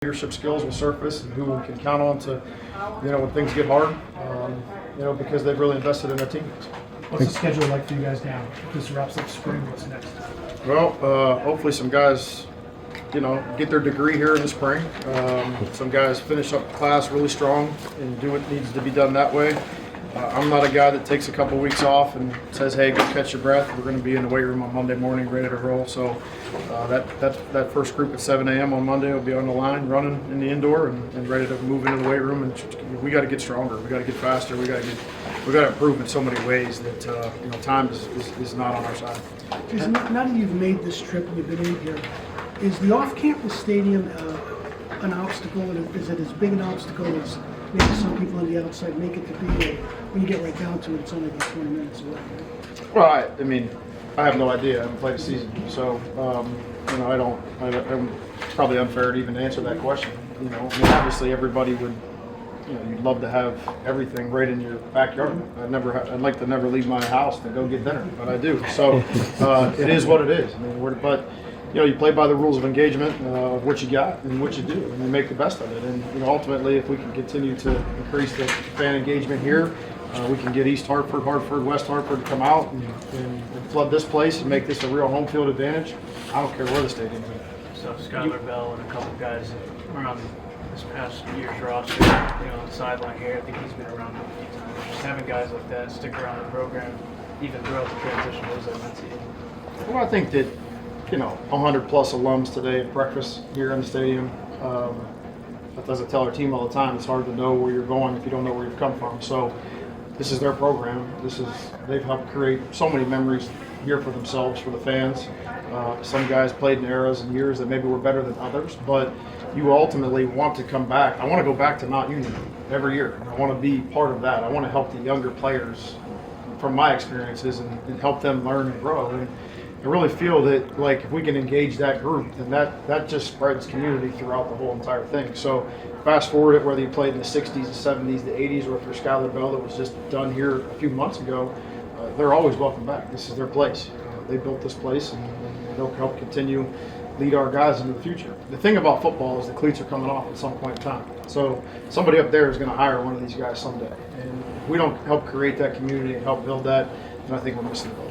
Leadership skills will surface and who we can count on to, when things get hard, because they've really invested in their teammates. What's the schedule like for you guys now? This wraps up spring. What's next? Well, hopefully some guys, get their degree here in the spring. Some guys finish up class really strong and do what needs to be done that way. I'm not a guy that takes a couple weeks off and says, hey, go catch your breath. We're going to be in the weight room on Monday morning ready to roll. So that first group at 7 a.m. on Monday will be on the line running in the indoor and ready to move into the weight room. And we got to get stronger. We got to get faster. We got to improve in so many ways that time is not on our side. Now that you've made this trip and you've been in here, is the off-campus stadium an obstacle? And is it as big an obstacle as maybe some people on the outside make it to be? When you get right down to it, it's only about 20 minutes away. Well, I have no idea. I haven't played a season, so it's probably unfair to even answer that question. Obviously everybody would. You'd love to have everything right in your backyard. I'd like to never leave my house to go get dinner, but I do. So it is what it is. You play by the rules of engagement, of what you got and what you do, and you make the best of it. And ultimately, if we can continue to increase the fan engagement here, we can get East Hartford, West Hartford to come out and flood this place and make this a real home field advantage. I don't care where the stadium's at. So Skylar Bell and a couple guys that are on this past year's roster, on the sideline here, I think he's been around a few times. Just having guys like that stick around the program, even throughout the transition, what does that mean to you? Well, I think that 100 plus alums today at breakfast here in the stadium. As I tell our team all the time, it's hard to know where you're going if you don't know where you've come from. So this is their program. They've helped create so many memories here for themselves, for the fans. Some guys played in eras and years that maybe were better than others, but you ultimately want to come back. I want to go back to not union every year. I want to be part of that. I want to help the younger players from my experiences and help them learn and grow. And I really feel that if we can engage that group, then that just spreads community throughout the whole entire thing. So fast forward it, whether you played in the 60s, the 70s, the 80s, or if you're Skylar Bell that was just done here a few months ago, they're always welcome back. This is their place. They built this place, and they'll help continue lead our guys into the future. The thing about football is the cleats are coming off at some point in time. So somebody up there is going to hire one of these guys someday. And if we don't help create that community and help build that, then I think we're missing the boat.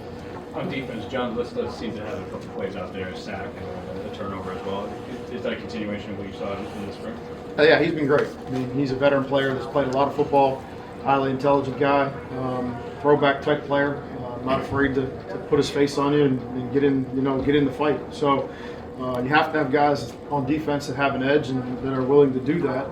On defense, John Lista seems to have a couple plays out there, a sack and a turnover as well. Is that a continuation of what you saw in the spring? Yeah, he's been great. He's a veteran player that's played a lot of football, highly intelligent guy, throwback type player, not afraid to put his face on you and get in the fight. So you have to have guys on defense that have an edge and that are willing to do that.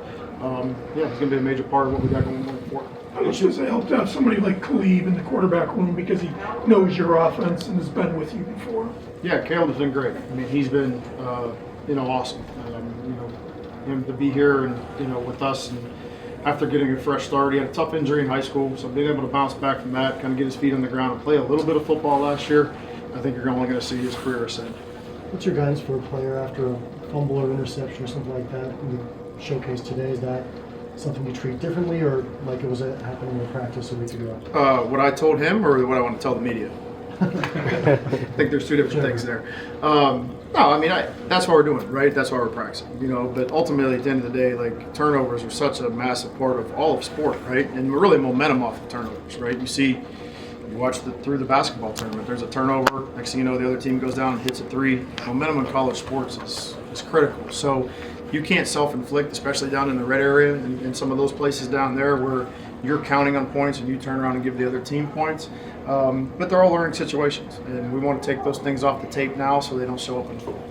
He's going to be a major part of what we got going forward. How much does it help to have somebody like Khalib in the quarterback room because he knows your offense and has been with you before? Yeah, Caleb's been great. He's been, awesome. Him to be here and, with us and after getting a fresh start. He had a tough injury in high school, so being able to bounce back from that, kind of get his feet on the ground and play a little bit of football last year, I think you're only going to see his career ascend. What's your guidance for a player after a fumble or interception or something like that in the showcase today? Is that something you treat differently or like it was happening in practice a week ago? What I told him or what I want to tell the media? I think there's two different things there. That's what we're doing, right? That's why we're practicing, But ultimately, at the end of the day, turnovers are such a massive part of all of sport, right? And we're really momentum off of turnovers, right? You watch through the basketball tournament. There's a turnover. Next thing you know, the other team goes down and hits a three. Momentum in college sports is critical. So you can't self-inflict, especially down in the red area and some of those places down there where you're counting on points and you turn around and give the other team points. But they're all learning situations, and we want to take those things off the tape now so they don't show up in football.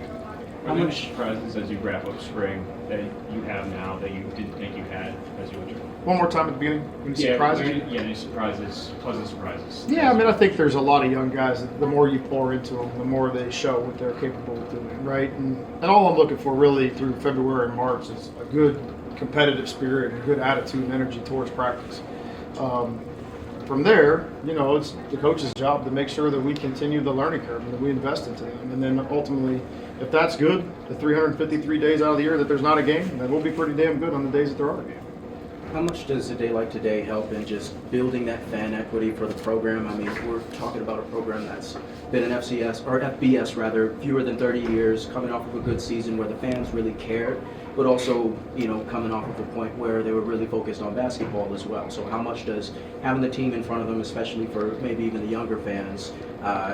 How much surprises as you wrap up spring that you have now that you didn't think you had as you entered? One more time at the beginning. Any surprises? Any surprises, pleasant surprises. Yeah, I think there's a lot of young guys that the more you pour into them, the more they show what they're capable of doing, right? And all I'm looking for really through February and March is a good competitive spirit, a good attitude and energy towards practice. From there, it's the coach's job to make sure that we continue the learning curve and that we invest into them. And then ultimately, if that's good, the 353 days out of the year that there's not a game, then we'll be pretty damn good on the days that there are a game. How much does a day like today help in just building that fan equity for the program? We're talking about a program that's been an FBS rather, fewer than 30 years, coming off of a good season where the fans really cared. but also, you know, coming off of a point where they were really focused on basketball as well. So how much does having the team in front of them, especially for maybe even the younger fans,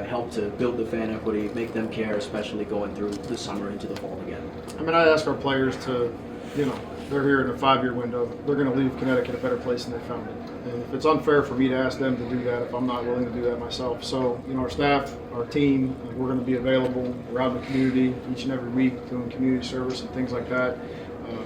help to build the fan equity, make them care, especially going through the summer into the fall again? I mean, I ask our players to, you know, they're here in a 5-year window. They're going to leave Connecticut a better place than they found it. And if it's unfair for me to ask them to do that if I'm not willing to do that myself. So, you know, our staff, our team, we're going to be available around the community each and every week doing community service and things like that.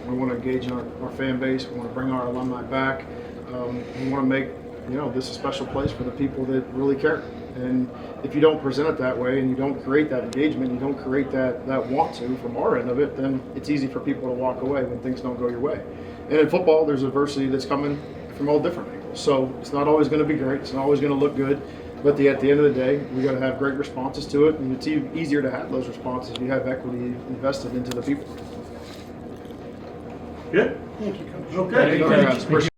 We want to engage in our fan base. We want to bring our alumni back. We want to make, you know, this a special place for the people that really care. And if you don't present it that way and you don't create that engagement, you don't create that want to from our end of it, then it's easy for people to walk away when things don't go your way. And in football, there's adversity that's coming from all different angles. So it's not always going to be great. It's not always going to look good. But at the end of the day, we got to have great responses to it. And it's easier to have those responses if you have equity invested into the people. Good? Thank you, Coach. Okay. Thank you, guys. Appreciate it.